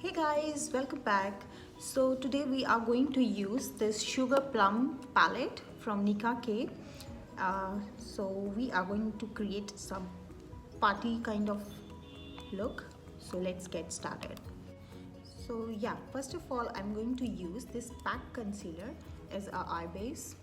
Hey guys, welcome back. So today we are going to use this sugar plum palette from Nika K. So we are going to create some party kind of look. So let's get started. So yeah, first of all I'm going to use this pack concealer as our eye base.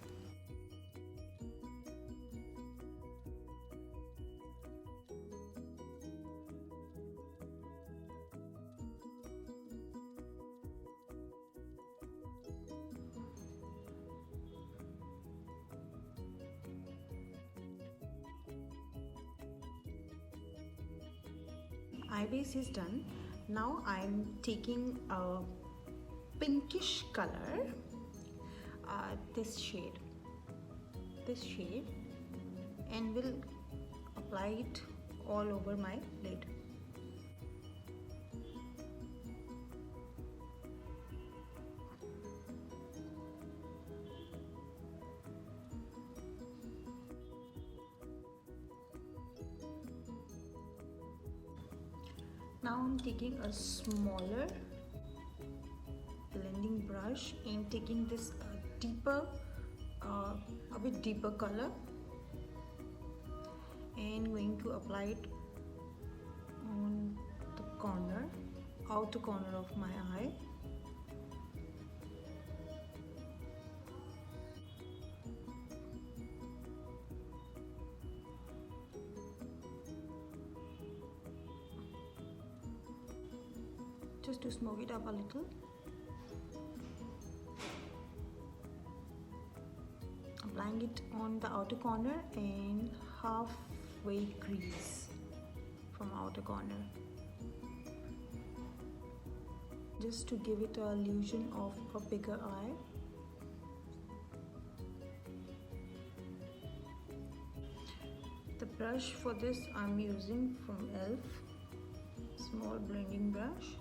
Eye base is done. Now I'm taking a pinkish color, this shade, and will apply it all over my lid. Now I'm taking a smaller blending brush and taking this a bit deeper color and going to apply it on the outer corner of my eye. Just to smoke it up a little. Applying it on the outer corner and halfway crease from outer corner, just to give it an illusion of a bigger eye. The brush for this I'm using from ELF, small blending brush.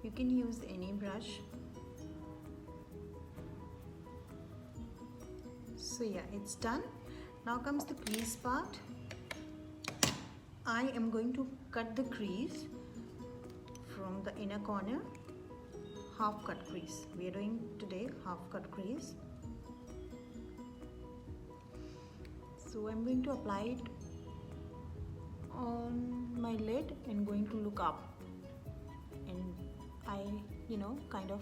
You can use any brush. So yeah, it's done. Now comes the crease part. I am going to cut the crease from the inner corner, half cut crease. We are doing today half cut crease. So I'm going to apply it on my lid and going to look up, and I kind of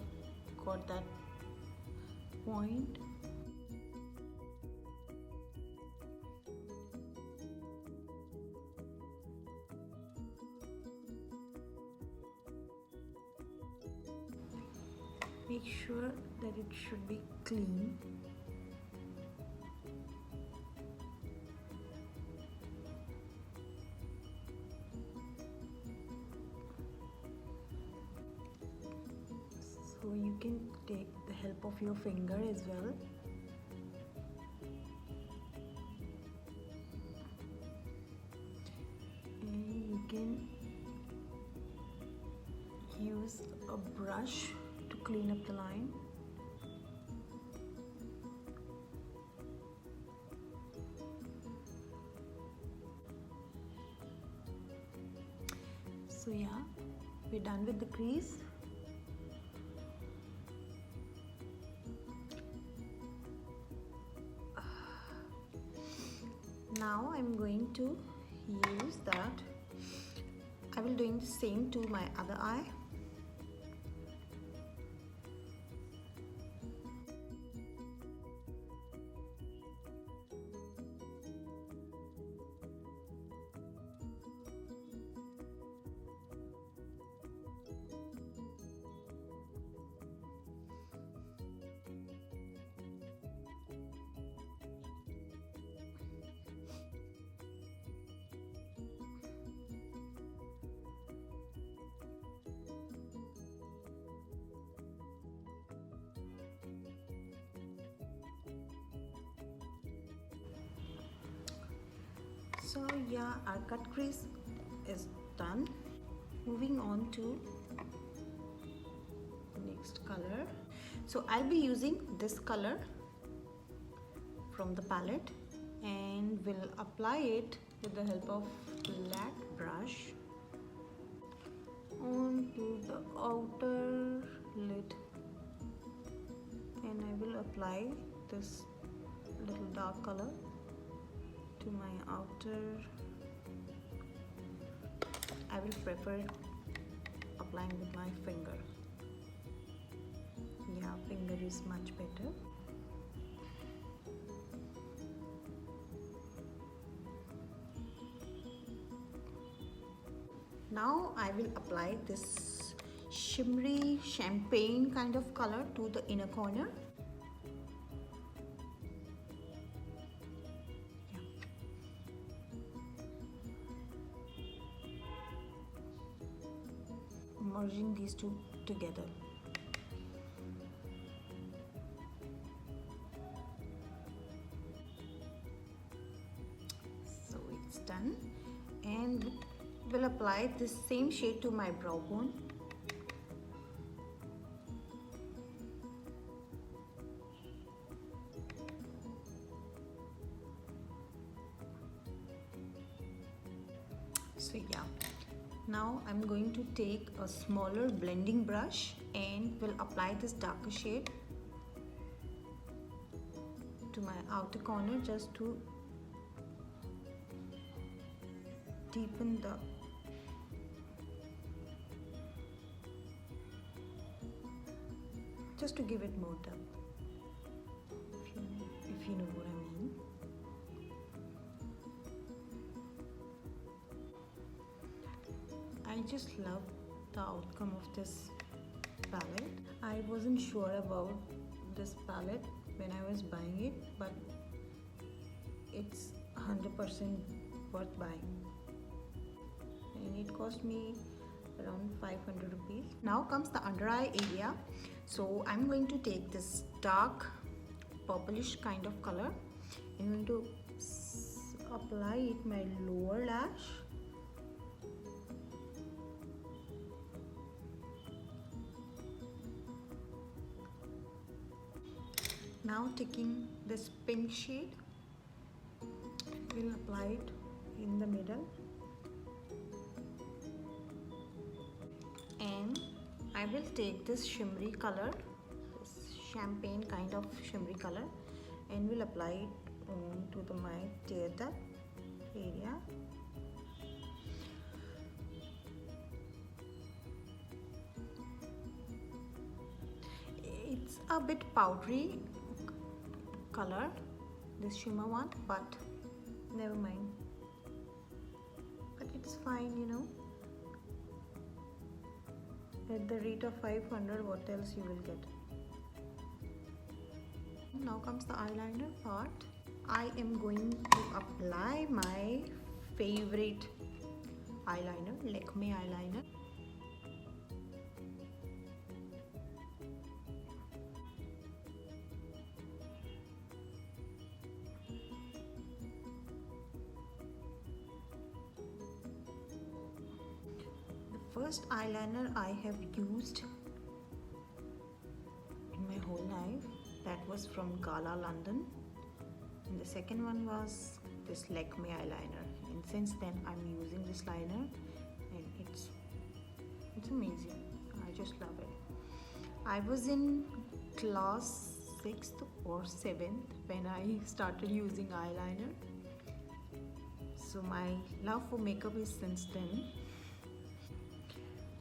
got that point. Make sure that it should be clean. So you can take the help of your finger as well. And you can use a brush to clean up the line. So yeah, we're done with the crease. Now I'm going to use that. I will doing the same to my other eye. So yeah, our cut crease is done. Moving on to next color. So I'll be using this color from the palette and will apply it with the help of black brush onto the outer lid, and I will apply this little dark color to my outer. I will prefer applying with my finger. Yeah, finger is much better. Now I will apply this shimmery champagne kind of color to the inner corner. Merging these two together. So it's done, and we'll apply this same shade to my brow bone. So yeah, now I'm going to take a smaller blending brush and will apply this darker shade to my outer corner just to deepen the just to give it more depth, if you know what I mean. I just love the outcome of this palette. I wasn't sure about this palette when I was buying it, but it's 100% worth buying, and it cost me around 500 rupees. Now comes the under eye area. So I'm going to take this dark purplish kind of color and I'm going to apply it my lower lash. Now taking this pink shade, we'll apply it in the middle, and I will take this shimmery color, this champagne kind of shimmery color, and will apply it to my tear duct area. It's a bit powdery color, this shimmer one, but never mind, but it's fine, you know. At the rate of 500, what else you will get? Now comes the eyeliner part. I am going to apply my favorite eyeliner, Lakme eyeliner. First eyeliner I have used in my whole life, that was from Gala London, and the second one was this Lakme eyeliner, and since then I'm using this liner, and it's amazing. I just love it. I was in class 6th or 7th when I started using eyeliner, so my love for makeup is since then.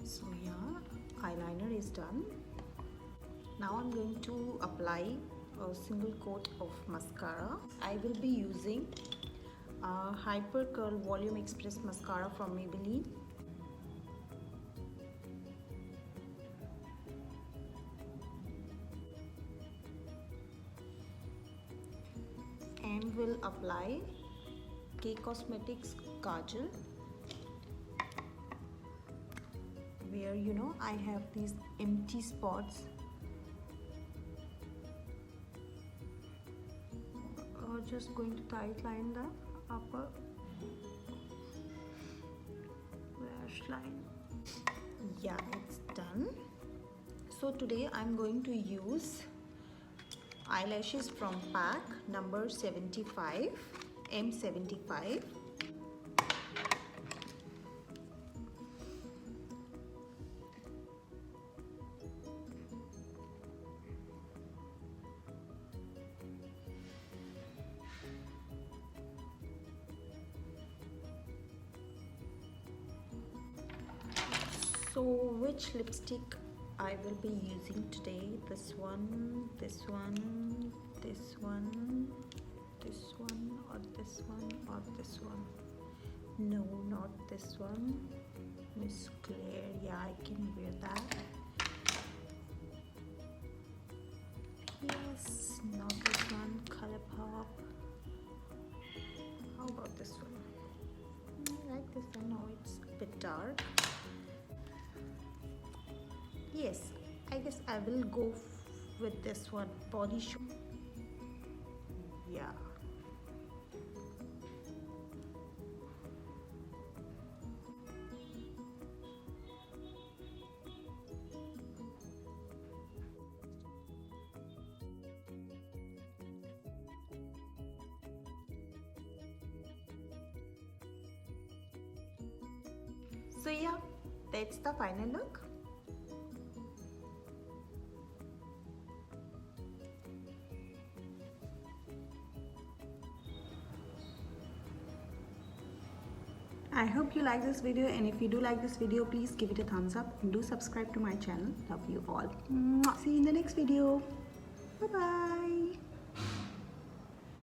So yeah, eyeliner is done. Now I'm going to apply a single coat of mascara. I will be using Hyper Curl Volume Express mascara from Maybelline. And will apply K Cosmetics Kajal, where you know I have these empty spots. Just going to tight line the upper lash line. Yeah, it's done. So today I'm going to use eyelashes from pack number 75, M75. So which lipstick I will be using today? This one, this one, this one, this one, or this one, or this one. No, not this one. Miss Claire, yeah, I can wear that. Yes, not this one. ColourPop. How about this one? I like this one. No, it's a bit dark. Yes, I guess I will go with this one. Body Shop. Yeah. So yeah, that's the final look. I hope you like this video, and if you do like this video, please give it a thumbs up and do subscribe to my channel. Love you all. See you in the next video. Bye bye.